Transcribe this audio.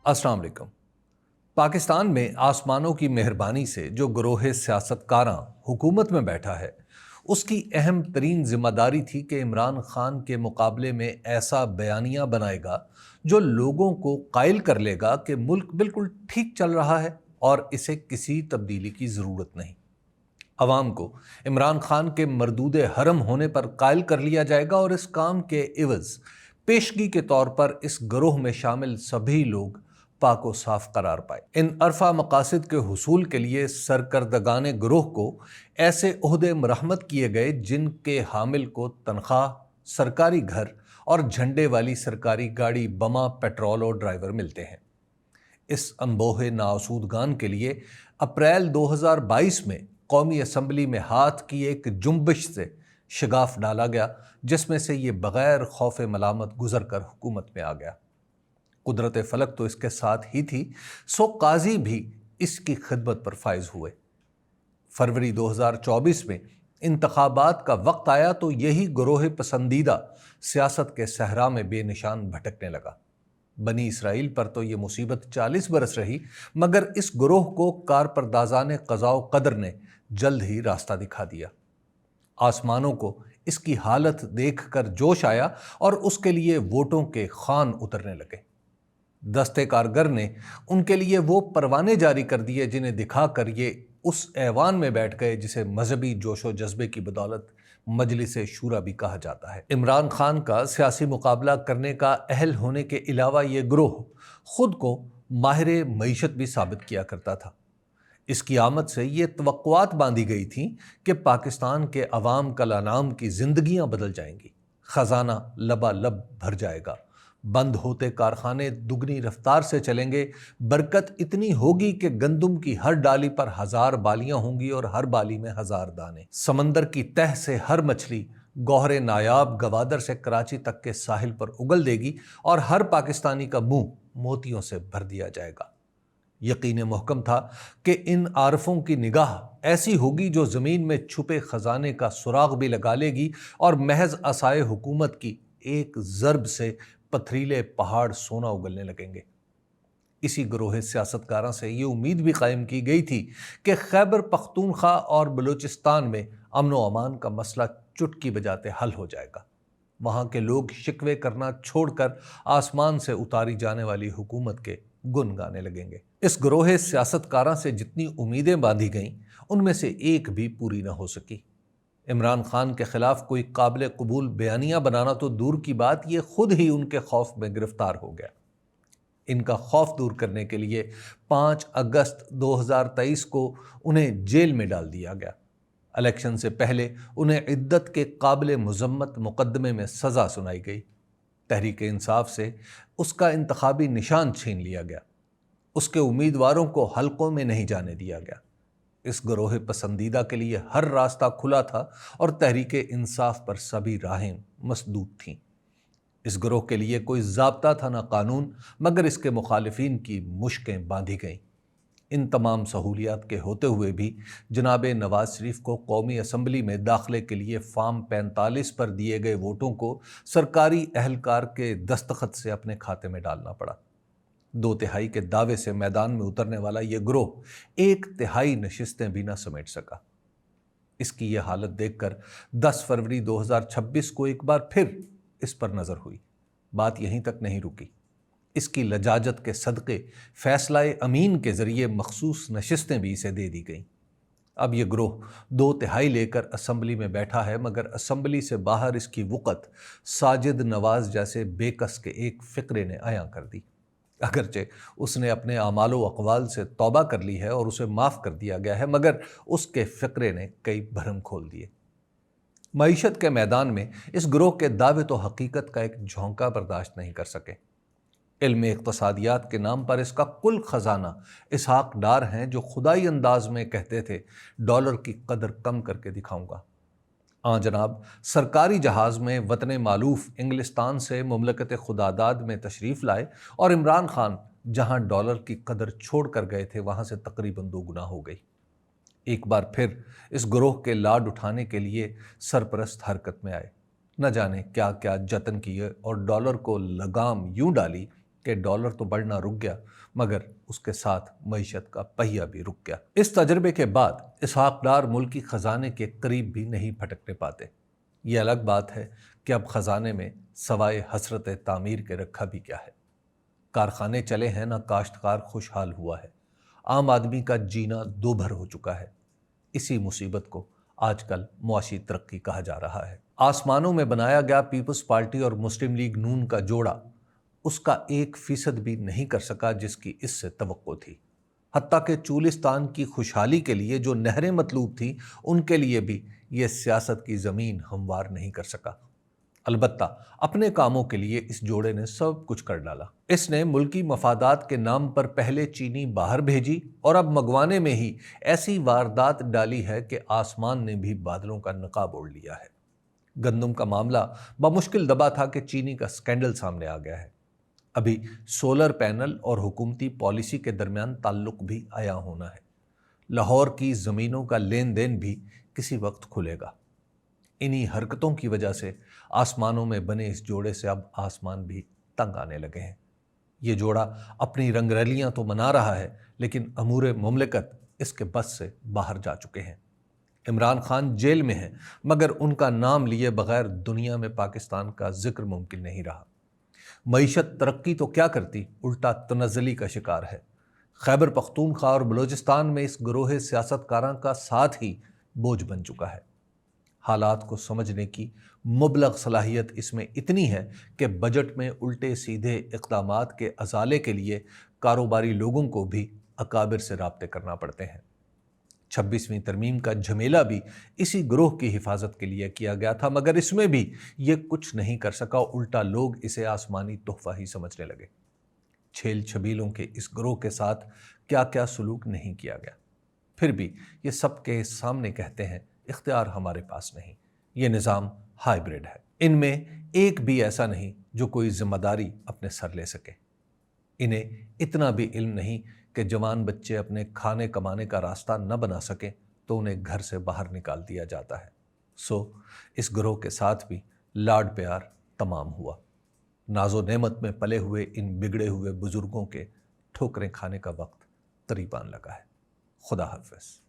السلام علیکم۔ پاکستان میں آسمانوں کی مہربانی سے جو گروہ سیاست کاراں حکومت میں بیٹھا ہے، اس کی اہم ترین ذمہ داری تھی کہ عمران خان کے مقابلے میں ایسا بیانیہ بنائے گا جو لوگوں کو قائل کر لے گا کہ ملک بالکل ٹھیک چل رہا ہے اور اسے کسی تبدیلی کی ضرورت نہیں۔ عوام کو عمران خان کے مردود حرم ہونے پر قائل کر لیا جائے گا اور اس کام کے عوض پیشگی کے طور پر اس گروہ میں شامل سبھی لوگ پاک و صاف قرار پائے۔ ان عرفہ مقاصد کے حصول کے لیے سرکردگان گروہ کو ایسے عہدے مرحمت کیے گئے جن کے حامل کو تنخواہ، سرکاری گھر اور جھنڈے والی سرکاری گاڑی، بما، پیٹرول اور ڈرائیور ملتے ہیں۔ اس انبوہ ناآسودگان کے لیے اپریل 2022 میں قومی اسمبلی میں ہاتھ کی ایک جنبش سے شگاف ڈالا گیا، جس میں سے یہ بغیر خوف ملامت گزر کر حکومت میں آ گیا۔ قدرت فلک تو اس کے ساتھ ہی تھی، سو قاضی بھی اس کی خدمت پر فائز ہوئے۔ فروری 2024 میں انتخابات کا وقت آیا تو یہی گروہ پسندیدہ سیاست کے صحرا میں بے نشان بھٹکنے لگا۔ بنی اسرائیل پر تو یہ مصیبت 40 برس رہی، مگر اس گروہ کو کارپردازان قضاء و قدر نے جلد ہی راستہ دکھا دیا۔ آسمانوں کو اس کی حالت دیکھ کر جوش آیا اور اس کے لیے ووٹوں کے خوان اترنے لگے۔ دستے کارگر نے ان کے لیے وہ پروانے جاری کر دیے جنہیں دکھا کر یہ اس ایوان میں بیٹھ گئے جسے مذہبی جوش و جذبے کی بدولت مجلس شورا بھی کہا جاتا ہے۔ عمران خان کا سیاسی مقابلہ کرنے کا اہل ہونے کے علاوہ یہ گروہ خود کو ماہر معیشت بھی ثابت کیا کرتا تھا۔ اس کی آمد سے یہ توقعات باندھی گئی تھیں کہ پاکستان کے عوام کل انام کی زندگیاں بدل جائیں گی، خزانہ لبالب بھر جائے گا، بند ہوتے کارخانے دگنی رفتار سے چلیں گے، برکت اتنی ہوگی کہ گندم کی ہر ڈالی پر 1000 بالیاں ہوں گی اور ہر بالی میں 1000 دانے۔ سمندر کی تہ سے ہر مچھلی گوہر نایاب گوادر سے کراچی تک کے ساحل پر اگل دے گی اور ہر پاکستانی کا منہ موتیوں سے بھر دیا جائے گا۔ یقین محکم تھا کہ ان عارفوں کی نگاہ ایسی ہوگی جو زمین میں چھپے خزانے کا سراغ بھی لگا لے گی اور محض عصائے حکومت کی ایک ضرب سے پتھریلے پہاڑ سونا اگلنے لگیں گے۔ اسی گروہ سیاستکاراں سے یہ امید بھی قائم کی گئی تھی کہ خیبر پختونخوا اور بلوچستان میں امن و امان کا مسئلہ چٹکی بجاتے حل ہو جائے گا۔ وہاں کے لوگ شکوے کرنا چھوڑ کر آسمان سے اتاری جانے والی حکومت کے گن گانے لگیں گے۔ اس گروہ سیاستکاراں سے جتنی امیدیں باندھی گئیں، ان میں سے ایک بھی پوری نہ ہو سکی۔ عمران خان کے خلاف کوئی قابل قبول بیانیہ بنانا تو دور کی بات، یہ خود ہی ان کے خوف میں گرفتار ہو گیا۔ ان کا خوف دور کرنے کے لیے 5 اگست 2023 کو انہیں جیل میں ڈال دیا گیا۔ الیکشن سے پہلے انہیں عدت کے قابل مذمت مقدمے میں سزا سنائی گئی۔ تحریک انصاف سے اس کا انتخابی نشان چھین لیا گیا۔ اس کے امیدواروں کو حلقوں میں نہیں جانے دیا گیا۔ اس گروہ پسندیدہ کے لیے ہر راستہ کھلا تھا اور تحریک انصاف پر سبھی راہیں مسدود تھیں۔ اس گروہ کے لیے کوئی ضابطہ تھا نہ قانون، مگر اس کے مخالفین کی مشکیں باندھی گئیں۔ ان تمام سہولیات کے ہوتے ہوئے بھی جناب نواز شریف کو قومی اسمبلی میں داخلے کے لیے فارم 45 پر دیے گئے ووٹوں کو سرکاری اہلکار کے دستخط سے اپنے کھاتے میں ڈالنا پڑا۔ 2/3 کے دعوے سے میدان میں اترنے والا یہ گروہ 1/3 نشستیں بھی نہ سمیٹ سکا۔ اس کی یہ حالت دیکھ کر 10 فروری 2026 کو ایک بار پھر اس پر نظر ہوئی۔ بات یہیں تک نہیں رکی۔ اس کی لجاجت کے صدقے فیصلہ امین کے ذریعے مخصوص نشستیں بھی اسے دے دی گئیں۔ اب یہ گروہ 2/3 لے کر اسمبلی میں بیٹھا ہے، مگر اسمبلی سے باہر اس کی وقت ساجد نواز جیسے بے کس کے ایک فقرے نے عیاں کر دی۔ اگرچہ اس نے اپنے اعمال و اقوال سے توبہ کر لی ہے اور اسے معاف کر دیا گیا ہے، مگر اس کے فقرے نے کئی بھرم کھول دیے۔ معیشت کے میدان میں اس گروہ کے دعوے تو حقیقت کا ایک جھونکا برداشت نہیں کر سکے۔ علم اقتصادیات کے نام پر اس کا کل خزانہ اسحاق ڈار ہیں، جو خدائی انداز میں کہتے تھے ڈالر کی قدر کم کر کے دکھاؤں گا۔ جناب سرکاری جہاز میں وطن مالوف انگلستان سے مملکت خداداد میں تشریف لائے اور عمران خان جہاں ڈالر کی قدر چھوڑ کر گئے تھے وہاں سے تقریباً 2 گنا ہو گئی۔ ایک بار پھر اس گروہ کے لاڈ اٹھانے کے لیے سرپرست حرکت میں آئے۔ نہ جانے کیا کیا جتن کیے اور ڈالر کو لگام یوں ڈالی کہ ڈالر تو بڑھنا رک گیا مگر اس کے ساتھ معیشت کا پہیہ بھی رک گیا۔ اس تجربے کے بعد اسحاق ڈار ملکی خزانے کے قریب بھی نہیں پھٹکنے پاتے۔ یہ الگ بات ہے کہ اب خزانے میں سوائے حسرت تعمیر کے رکھا بھی کیا ہے۔ کارخانے چلے ہیں نہ کاشتکار خوشحال ہوا ہے۔ عام آدمی کا جینا دو بھر ہو چکا ہے۔ اسی مصیبت کو آج کل معاشی ترقی کہا جا رہا ہے۔ آسمانوں میں بنایا گیا پیپلز پارٹی اور مسلم لیگ نون کا جوڑا اس کا 1% بھی نہیں کر سکا جس کی اس سے توقع تھی۔ حتیٰ کہ چولستان کی خوشحالی کے لیے جو نہریں مطلوب تھیں ان کے لیے بھی یہ سیاست کی زمین ہموار نہیں کر سکا۔ البتہ اپنے کاموں کے لیے اس جوڑے نے سب کچھ کر ڈالا۔ اس نے ملکی مفادات کے نام پر پہلے چینی باہر بھیجی اور اب منگوانے میں ہی ایسی واردات ڈالی ہے کہ آسمان نے بھی بادلوں کا نقاب اوڑھ لیا ہے۔ گندم کا معاملہ بمشکل دبا تھا کہ چینی کا سکینڈل سامنے آ گیا ہے۔ ابھی سولر پینل اور حکومتی پالیسی کے درمیان تعلق بھی عیاں ہونا ہے۔ لاہور کی زمینوں کا لین دین بھی کسی وقت کھلے گا۔ انہی حرکتوں کی وجہ سے آسمانوں میں بنے اس جوڑے سے اب آسمان بھی تنگ آنے لگے ہیں۔ یہ جوڑا اپنی رنگ رلیاں تو منا رہا ہے لیکن امور مملکت اس کے بس سے باہر جا چکے ہیں۔ عمران خان جیل میں ہیں مگر ان کا نام لیے بغیر دنیا میں پاکستان کا ذکر ممکن نہیں رہا۔ معیشت ترقی تو کیا کرتی، الٹا تنزلی کا شکار ہے۔ خیبر پختونخوا اور بلوچستان میں اس گروہ سیاست کاراں کا ساتھ ہی بوجھ بن چکا ہے۔ حالات کو سمجھنے کی مبلغ صلاحیت اس میں اتنی ہے کہ بجٹ میں الٹے سیدھے اقدامات کے ازالے کے لیے کاروباری لوگوں کو بھی اکابر سے رابطے کرنا پڑتے ہیں۔ 26ویں ترمیم کا جھمیلا بھی اسی گروہ کی حفاظت کے لیے کیا گیا تھا مگر اس میں بھی یہ کچھ نہیں کر سکا، الٹا لوگ اسے آسمانی تحفہ ہی سمجھنے لگے۔ چھیل چھبیلوں کے اس گروہ کے ساتھ کیا کیا سلوک نہیں کیا گیا، پھر بھی یہ سب کے سامنے کہتے ہیں اختیار ہمارے پاس نہیں۔ یہ نظام ہائیبرڈ ہے، ان میں ایک بھی ایسا نہیں جو کوئی ذمہ داری اپنے سر لے سکے۔ انہیں اتنا بھی علم نہیں کہ جوان بچے اپنے کھانے کمانے کا راستہ نہ بنا سکیں تو انہیں گھر سے باہر نکال دیا جاتا ہے۔ سو اس گروہ کے ساتھ بھی لاڈ پیار تمام ہوا۔ ناز و نعمت میں پلے ہوئے ان بگڑے ہوئے بزرگوں کے ٹھوکریں کھانے کا وقت قریب آن لگا ہے۔ خدا حافظ۔